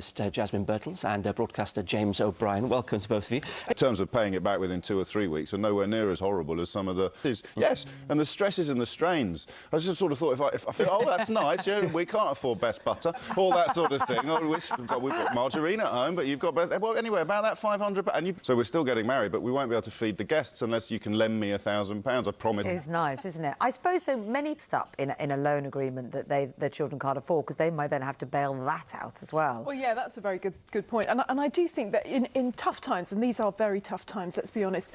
Jasmine Birtles and broadcaster James O'Brien. Welcome to both of you. In terms of paying it back within 2 or 3 weeks, are nowhere near as horrible as some of the... Yes, and the stresses and the strains. I just sort of thought, if I feel, oh, that's nice, yeah, we can't afford best butter, all that sort of thing. Oh, we've got margarine at home, but you've got... Well, anyway, about that 500... So we're still getting married, but we won't be able to feed the guests unless you can lend me £1,000, I promise. It's nice, isn't it? I suppose so many stuck in a loan agreement that their children can't afford, because they might then have to bail that out as well. Well, yeah, that's a very good point. And I do think that in tough times, and these are very tough times, let's be honest,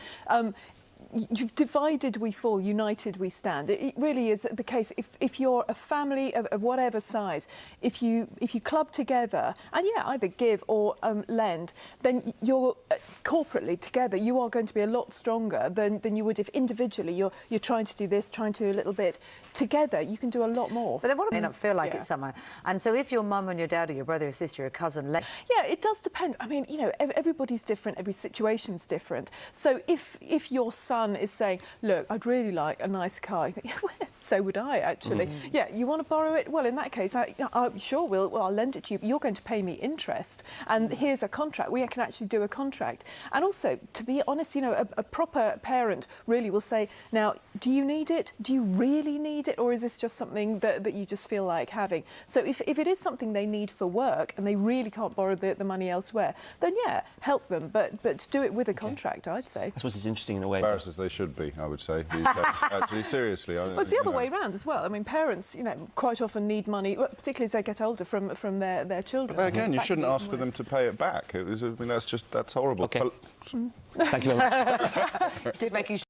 you've divided we fall, united we stand. It really is the case. If you're a family of whatever size, if you club together and either give or lend, then you're corporately together. You are going to be a lot stronger than you would if individually you're trying to do this, trying to do a little bit. Together, you can do a lot more. But then what may not feel like it somewhere. And so if your mum and your dad or your brother or sister or cousin... Yeah, it does depend. I mean, you know, everybody's different, every situation's different. So if your son is saying, look, I'd really like a nice car, you think, well, so would I, actually. Yeah, you want to borrow it? Well, in that case, sure, I'll lend it to you, but you're going to pay me interest. And here's a contract. We can actually do a contract. And also, to be honest, you know, a proper parent really will say, now, do you need it? Do you really need it? Or is this just something that you just feel like having? So if it is something they need for work and they really can't borrow the money elsewhere, then yeah, help them, but do it with a contract, I'd say. I suppose it's interesting in a way. Embarrassed as they should be, I would say, these days. Actually, seriously. Well, it's the other way around as well. I mean, parents, you know, quite often need money, particularly as they get older, from their children. But again, you shouldn't ask for them to pay it back. I mean, that's horrible. Okay. Thank you very much. Did make you